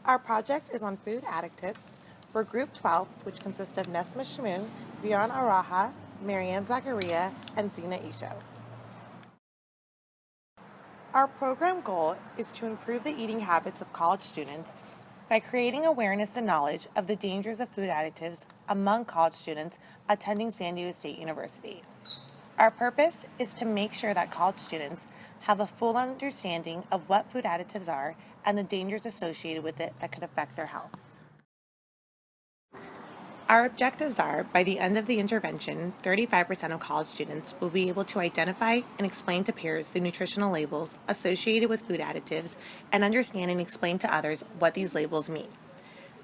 Our project is on food additives for Group 12, which consists of Nesma Shamoon, Vian Araha, Marianne Zachariah, and Zina Isho. Our program goal is to improve the eating habits of college students by creating awareness and knowledge of the dangers of food additives among college students attending San Diego State University. Our purpose is to make sure that college students have a full understanding of what food additives are and the dangers associated with it that could affect their health. Our objectives are, by the end of the intervention, 35% of college students will be able to identify and explain to peers the nutritional labels associated with food additives and understand and explain to others what these labels mean.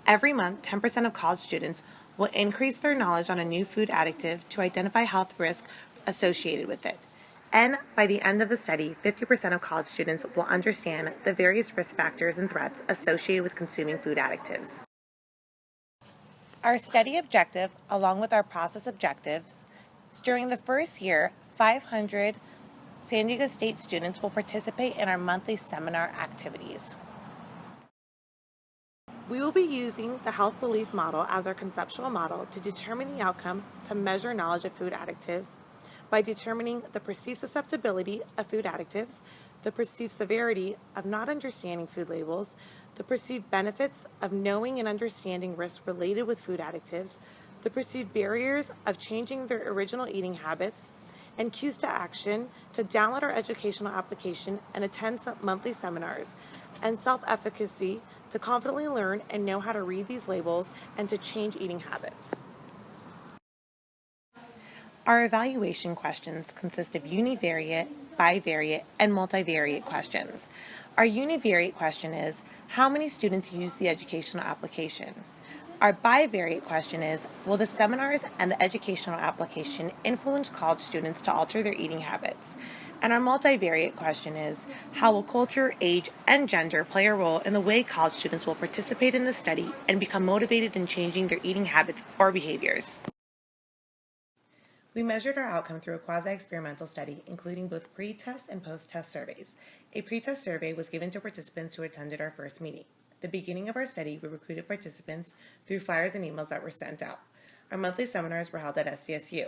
Every month, 10% of college students will increase their knowledge on a new food additive to identify health risks associated with it. And by the end of the study, 50% of college students will understand the various risk factors and threats associated with consuming food additives. Our study objective, along with our process objectives, is during the first year, 500 San Diego State students will participate in our monthly seminar activities. We will be using the health belief model as our conceptual model to determine the outcome to measure knowledge of food additives by determining the perceived susceptibility of food additives, the perceived severity of not understanding food labels, the perceived benefits of knowing and understanding risks related with food additives, the perceived barriers of changing their original eating habits, and cues to action to download our educational application and attend some monthly seminars, and self-efficacy to confidently learn and know how to read these labels and to change eating habits. Our evaluation questions consist of univariate, bivariate, and multivariate questions. Our univariate question is, how many students use the educational application? Our bivariate question is, will the seminars and the educational application influence college students to alter their eating habits? And our multivariate question is, how will culture, age, and gender play a role in the way college students will participate in the study and become motivated in changing their eating habits or behaviors? We measured our outcome through a quasi-experimental study, including both pre-test and post-test surveys. A pre-test survey was given to participants who attended our first meeting. At the beginning of our study, we recruited participants through flyers and emails that were sent out. Our monthly seminars were held at SDSU.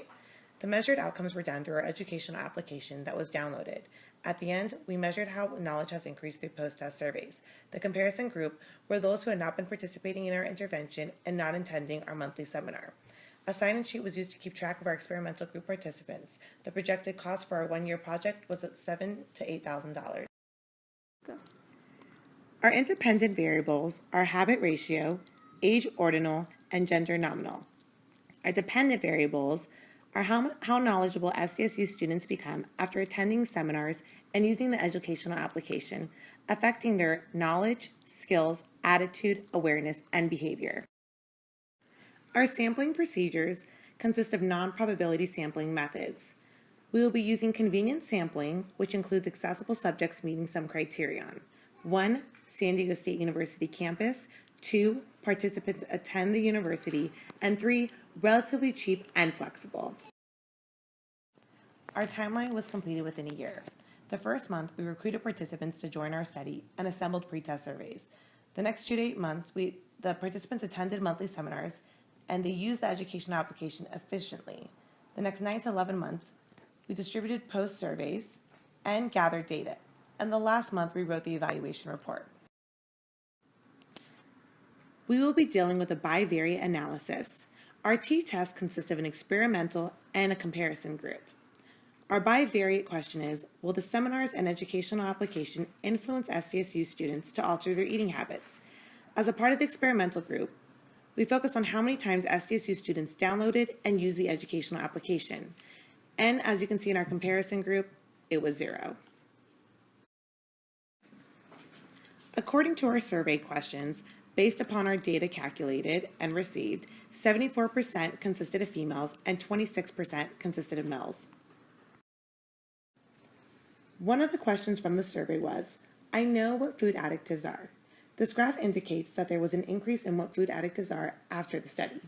The measured outcomes were done through our educational application that was downloaded. At the end, we measured how knowledge has increased through post-test surveys. The comparison group were those who had not been participating in our intervention and not attending our monthly seminar. A sign-in sheet was used to keep track of our experimental group participants. The projected cost for our one-year project was at $7,000 to $8,000. Our independent variables are habit ratio, age ordinal, and gender nominal. Our dependent variables are how knowledgeable SDSU students become after attending seminars and using the educational application, affecting their knowledge, skills, attitude, awareness, and behavior. Our sampling procedures consist of non-probability sampling methods. We will be using convenient sampling, which includes accessible subjects meeting some criterion. 1, San Diego State University campus. 2, participants attend the university. And 3, relatively cheap and flexible. Our timeline was completed within a year. The first month, we recruited participants to join our study and assembled pre-test surveys. The next 2 to 8 months, the participants attended monthly seminars and they used the education application efficiently. The next 9 to 11 months, we distributed post surveys and gathered data. And the last month, we wrote the evaluation report. We will be dealing with a bivariate analysis. Our t-test consists of an experimental and a comparison group. Our bivariate question is, will the seminars and educational application influence SDSU students to alter their eating habits? As a part of the experimental group, we focused on how many times SDSU students downloaded and used the educational application. And as you can see in our comparison group, it was 0. According to our survey questions, based upon our data calculated and received, 74% consisted of females and 26% consisted of males. One of the questions from the survey was, I know what food additives are. This graph indicates that there was an increase in what food additives are after the study.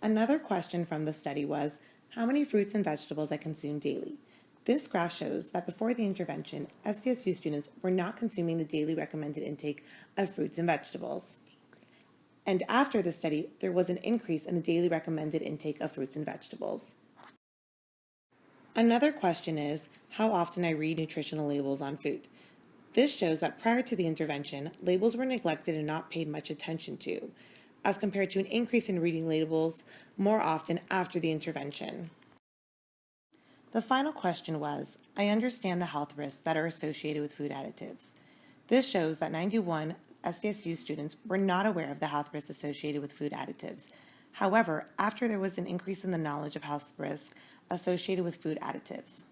Another question from the study was, how many fruits and vegetables I consume daily? This graph shows that before the intervention, SDSU students were not consuming the daily recommended intake of fruits and vegetables. And after the study, there was an increase in the daily recommended intake of fruits and vegetables. Another question is how often I read nutritional labels on food. This shows that prior to the intervention, labels were neglected and not paid much attention to, as compared to an increase in reading labels more often after the intervention. The final question was, I understand the health risks that are associated with food additives. This shows that 91 SDSU students were not aware of the health risks associated with food additives. However, after there was an increase in the knowledge of health risks associated with food additives.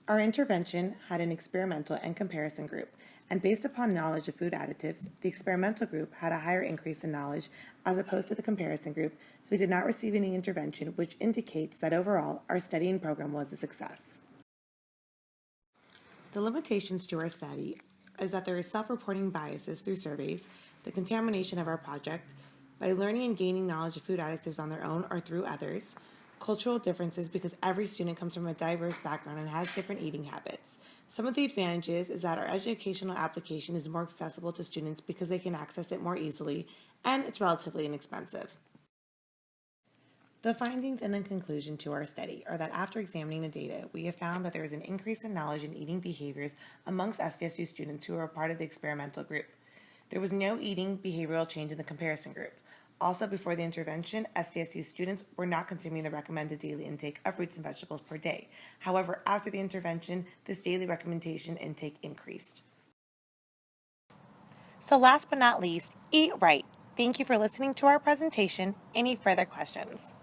Our intervention had an experimental and comparison group, and based upon knowledge of food additives, the experimental group had a higher increase in knowledge as opposed to the comparison group, who did not receive any intervention, which indicates that overall our study and program was a success. The limitations to our study is that there is self-reporting biases through surveys, the contamination of our project, by learning and gaining knowledge of food additives on their own or through others, cultural differences because every student comes from a diverse background and has different eating habits. Some of the advantages is that our educational application is more accessible to students because they can access it more easily, and it's relatively inexpensive. The findings and the conclusion to our study are that after examining the data, we have found that there is an increase in knowledge in eating behaviors amongst SDSU students who are a part of the experimental group. There was no eating behavioral change in the comparison group. Also, before the intervention, SDSU students were not consuming the recommended daily intake of fruits and vegetables per day. However, after the intervention, this daily recommendation intake increased. So last but not least, eat right. Thank you for listening to our presentation. Any further questions?